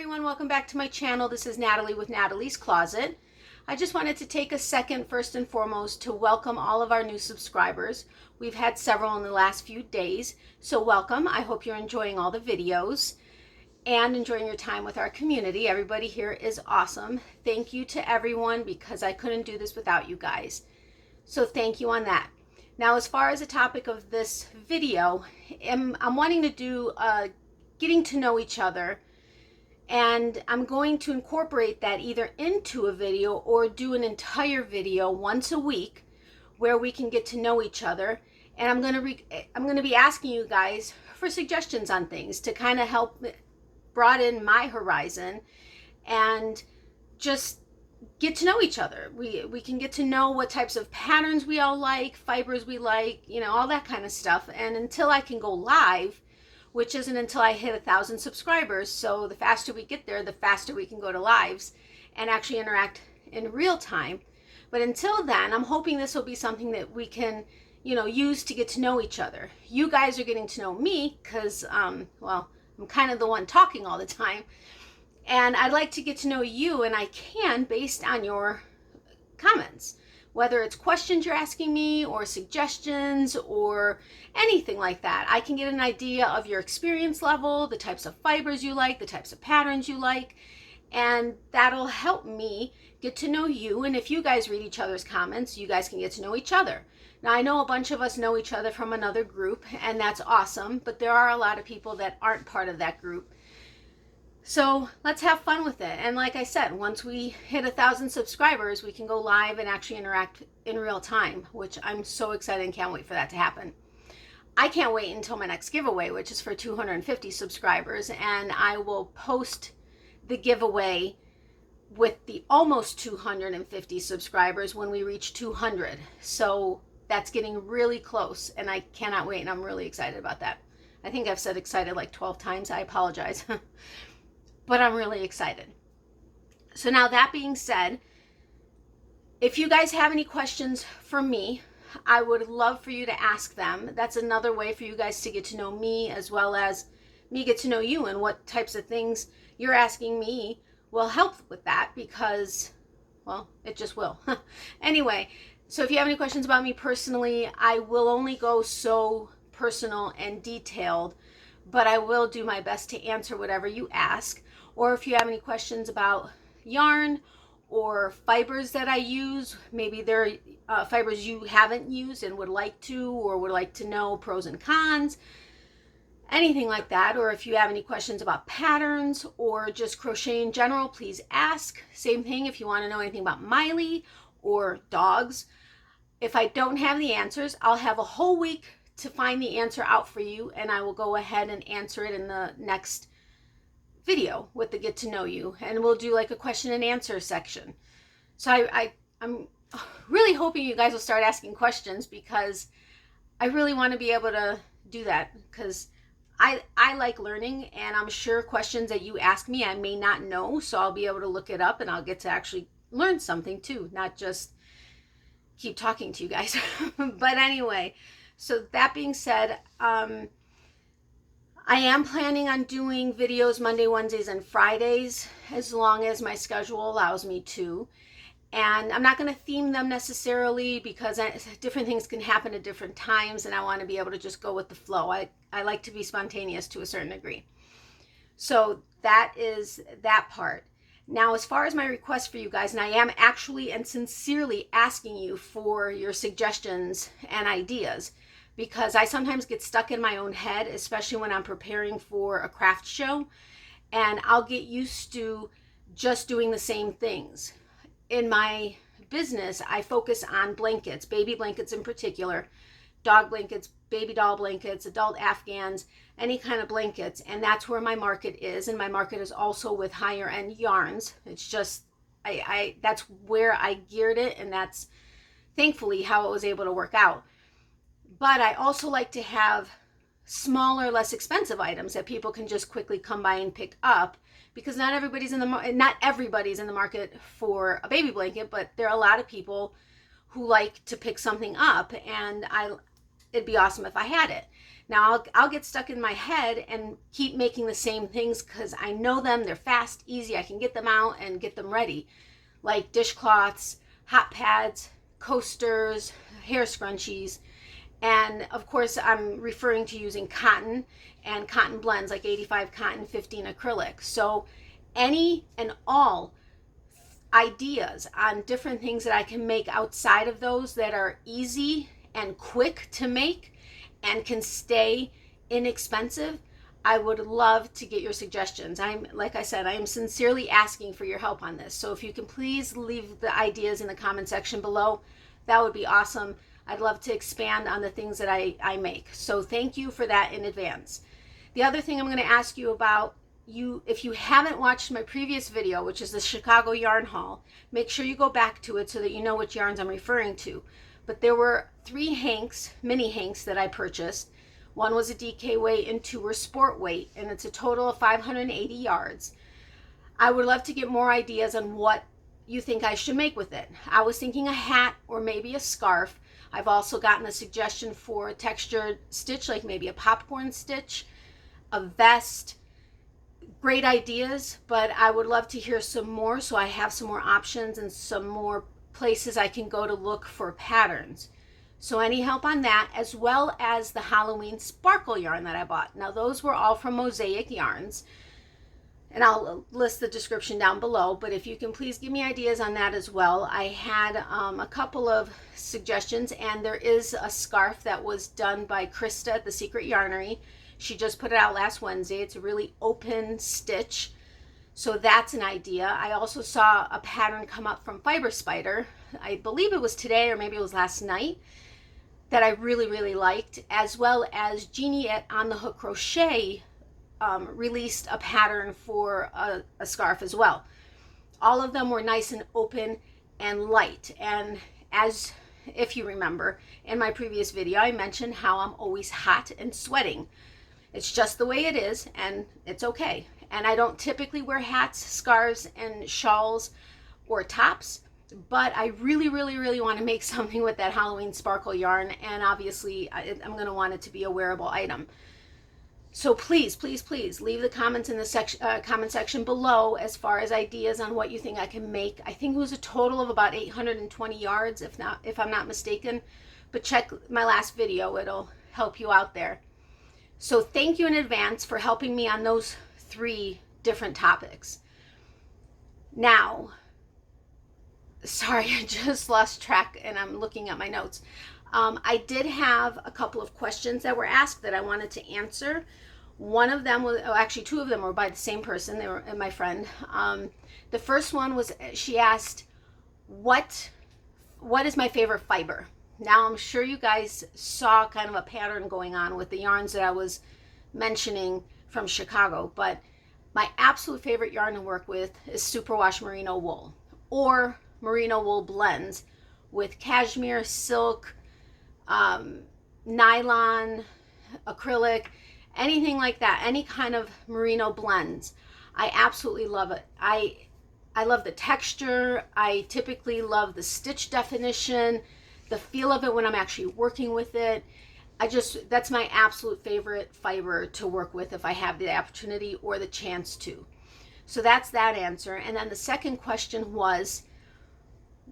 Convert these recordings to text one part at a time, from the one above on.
everyone, welcome back to my channel. This is Natalie with Natalie's Closet. I just wanted to take a second first and foremost to welcome all of our new subscribers. We've had several in the last few days, so welcome. I hope you're enjoying all the videos and enjoying your time with our community. Everybody here is awesome. Thank you to everyone because I couldn't do this without you guys. So thank you on that. Now, as far as the topic of this video, I'm wanting to do getting to know each other, and I'm going to incorporate that either into a video or do an entire video once a week where we can get to know each other. And I'm going to be asking you guys for suggestions on things to kind of help broaden my horizon and just get to know each other. We can get to know what types of patterns we all like, fibers we like, you know, all that kind of stuff. And until I can go live, which isn't until I hit 1,000 subscribers. So the faster we get there, the faster we can go to lives and actually interact in real time. But until then, I'm hoping this will be something that we can, you know, use to get to know each other. You guys are getting to know me because, well, I'm kind of the one talking all the time. And I'd like to get to know you, and I can based on your comments. Whether it's questions you're asking me or suggestions or anything like that. I can get an idea of your experience level, the types of fibers you like, the types of patterns you like, and that'll help me get to know you. And if you guys read each other's comments, you guys can get to know each other. Now, I know a bunch of us know each other from another group, and that's awesome, but there are a lot of people that aren't part of that group. So let's have fun with it. And like I said, once we hit 1,000 subscribers, we can go live and actually interact in real time, which I'm so excited and can't wait for that to happen. I can't wait until my next giveaway, which is for 250 subscribers. And I will post the giveaway with the almost 250 subscribers when we reach 200. So that's getting really close and I cannot wait. And I'm really excited about that. I think I've said excited like 12 times. I apologize. But I'm really excited. So now that being said, if you guys have any questions for me, I would love for you to ask them. That's another way for you guys to get to know me as well as me get to know you, and what types of things you're asking me will help with that because, well, it just will. Anyway, so if you have any questions about me personally, I will only go so personal and detailed, but I will do my best to answer whatever you ask. Or if you have any questions about yarn or fibers that I use, maybe they're fibers you haven't used and would like to, or would like to know pros and cons, anything like that. Or if you have any questions about patterns or just crochet in general, please ask. Same thing if you want to know anything about Miley or dogs. If I don't have the answers, I'll have a whole week to find the answer out for you, and I will go ahead and answer it in the next video with the get to know you, and we'll do like a question and answer section. So I'm really hoping you guys will start asking questions because I really want to be able to do that because I like learning, and I'm sure questions that you ask me I may not know, so I'll be able to look it up and I'll get to actually learn something too, not just keep talking to you guys. But anyway, so that being said, I am planning on doing videos Monday, Wednesdays, and Fridays as long as my schedule allows me to. And I'm not going to theme them necessarily because different things can happen at different times, and I want to be able to just go with the flow. I like to be spontaneous to a certain degree. So that is that part. Now, as far as my request for you guys, and I am actually and sincerely asking you for your suggestions and ideas, because I sometimes get stuck in my own head, especially when I'm preparing for a craft show, and I'll get used to just doing the same things. In my business, I focus on blankets, baby blankets in particular, dog blankets, baby doll blankets, adult Afghans, any kind of blankets, and that's where my market is, and my market is also with higher end yarns. It's just, that's where I geared it, and that's thankfully how it was able to work out. But I also like to have smaller, less expensive items that people can just quickly come by and pick up, because not everybody's in the market for a baby blanket, but there are a lot of people who like to pick something up, and it'd be awesome if I had it. Now I'll get stuck in my head and keep making the same things because I know them. They're fast, easy. I can get them out and get them ready, like dishcloths, hot pads, coasters, hair scrunchies. And of course, I'm referring to using cotton and cotton blends, like 85 cotton, 15 acrylic. So any and all ideas on different things that I can make outside of those that are easy and quick to make and can stay inexpensive, I would love to get your suggestions. Like I said, I am sincerely asking for your help on this. So if you can please leave the ideas in the comment section below, that would be awesome. I'd love to expand on the things that I make. So thank you for that in advance. The other thing I'm going to ask you about, if you haven't watched my previous video, which is the Chicago yarn haul, make sure you go back to it so that you know which yarns I'm referring to. But there were 3 hanks, mini hanks, that I purchased. One was a DK weight and 2 were sport weight, and it's a total of 580 yards. I would love to get more ideas on what you think I should make with it. I was thinking a hat or maybe a scarf. I've also gotten a suggestion for a textured stitch, like maybe a popcorn stitch, a vest. Great ideas, but I would love to hear some more so I have some more options and some more places I can go to look for patterns. So any help on that, as well as the Halloween sparkle yarn that I bought. Now those were all from Mosaic Yarns, and I'll list the description down below, but if you can please give me ideas on that as well. I had a couple of suggestions, and there is a scarf that was done by Krista at the Secret Yarnery. She just put it out last Wednesday. It's a really open stitch, so that's an idea. I also saw a pattern come up from Fiber Spider. I believe it was today or maybe it was last night, that I really, really liked, as well as Jeannie at On the Hook Crochet released a pattern for a scarf as well. All of them were nice and open and light. And as if you remember in my previous video, I mentioned how I'm always hot and sweating. It's just the way it is, and it's okay. And I don't typically wear hats, scarves, and shawls or tops, but I really, really, really want to make something with that Halloween sparkle yarn, and obviously I'm going to want it to be a wearable item. So please, please, please leave the comments in the comment section below as far as ideas on what you think I can make. I think it was a total of about 820 yards, if I'm not mistaken. But check my last video; it'll help you out there. So thank you in advance for helping me on those 3 different topics. Now, sorry, I just lost track and I'm looking at my notes. I did have a couple of questions that were asked that I wanted to answer. One of them was, actually 2 of them were by the same person. They were my friend. The first one was, she asked, what is my favorite fiber? Now I'm sure you guys saw kind of a pattern going on with the yarns that I was mentioning from Chicago, but my absolute favorite yarn to work with is superwash merino wool, or merino wool blends with cashmere, silk, nylon, acrylic, anything like that, any kind of merino blends. I absolutely love it. I love the texture. I typically love the stitch definition, the feel of it when I'm actually working with it. That's my absolute favorite fiber to work with if I have the opportunity or the chance to. So that's that answer. And then the second question was,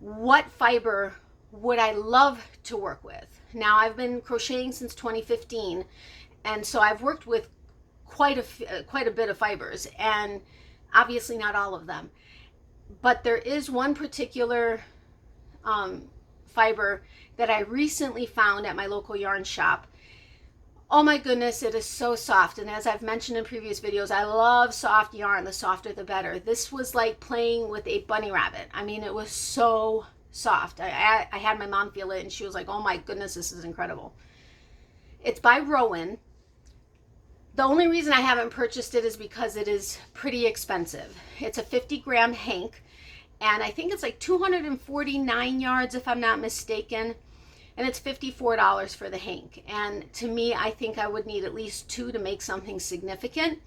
what fiber would I love to work with? Now I've been crocheting since 2015, and so I've worked with quite a bit of fibers, and obviously not all of them. But there is one particular fiber that I recently found at my local yarn shop. Oh my goodness, it is so soft. And as I've mentioned in previous videos, I love soft yarn. The softer the better. This was like playing with a bunny rabbit. I mean, it was so soft. I had my mom feel it, and she was like, oh my goodness, this is incredible. It's by Rowan. The only reason I haven't purchased it is because it is pretty expensive. It's a 50-gram hank, and I think it's like 249 yards if I'm not mistaken, and it's $54 for the hank. And to me, I think I would need at least 2 to make something significant.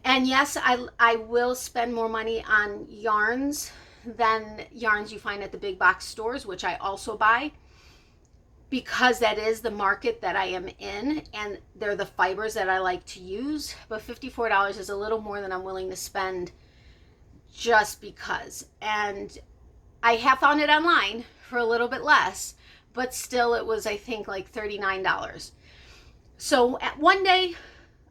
And yes, I will spend more money on yarns than yarns you find at the big box stores, which I also buy, because that is the market that I am in and they're the fibers that I like to use. But $54 is a little more than I'm willing to spend just because. And I have found it online for a little bit less, but still it was, I think, like $39. So one day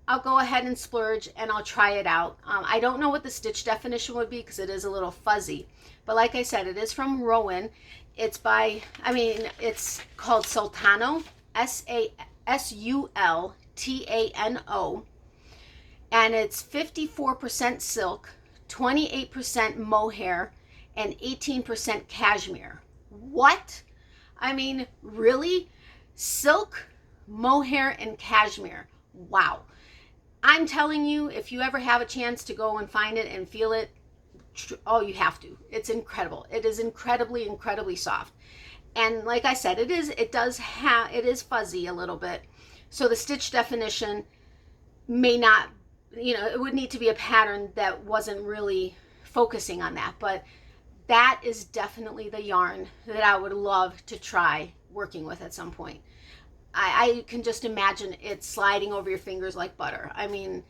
I'll go ahead and splurge and I'll try it out. I don't know what the stitch definition would be because it is a little fuzzy. But like I said, it is from Rowan. It's it's called Sultano, Sultano. And it's 54% silk, 28% mohair, and 18% cashmere. What? I mean, really? Silk, mohair, and cashmere. Wow. I'm telling you, if you ever have a chance to go and find it and feel it, oh, you have to. It's incredible. It is incredibly, incredibly soft. And like I said, it is fuzzy a little bit. So the stitch definition may not, it would need to be a pattern that wasn't really focusing on that. But that is definitely the yarn that I would love to try working with at some point. I can just imagine it sliding over your fingers like butter. I mean,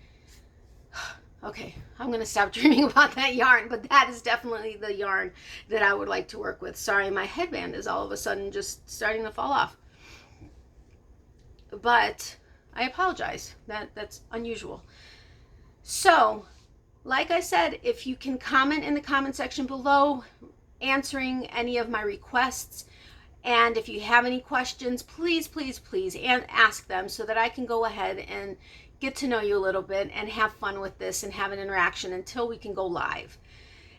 okay, I'm going to stop dreaming about that yarn, but that is definitely the yarn that I would like to work with. Sorry, my headband is all of a sudden just starting to fall off. But I apologize. That's unusual. So, like I said, if you can comment in the comment section below, answering any of my requests, and if you have any questions, please, please, please, and ask them so that I can go ahead and get to know you a little bit and have fun with this and have an interaction until we can go live.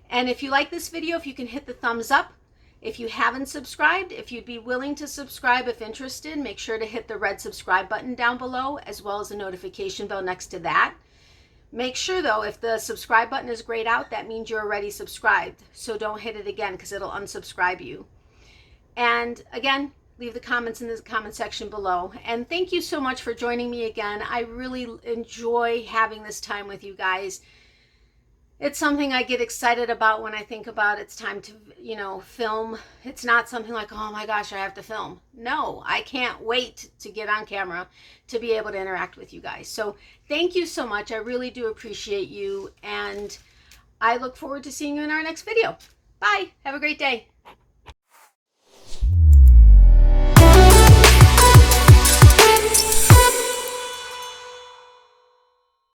And if you like this video, if you can hit the thumbs up. If you haven't subscribed, if you'd be willing to subscribe if interested, make sure to hit the red subscribe button down below, as well as the notification bell next to that. Make sure though, if the subscribe button is grayed out, that means you're already subscribed. So don't hit it again because it'll unsubscribe you. And again, leave the comments in the comment section below. And thank you so much for joining me again. I really enjoy having this time with you guys. It's something I get excited about when I think about it's time to, film. It's not something like, oh my gosh, I have to film. No, I can't wait to get on camera to be able to interact with you guys. So thank you so much. I really do appreciate you. And I look forward to seeing you in our next video. Bye. Have a great day.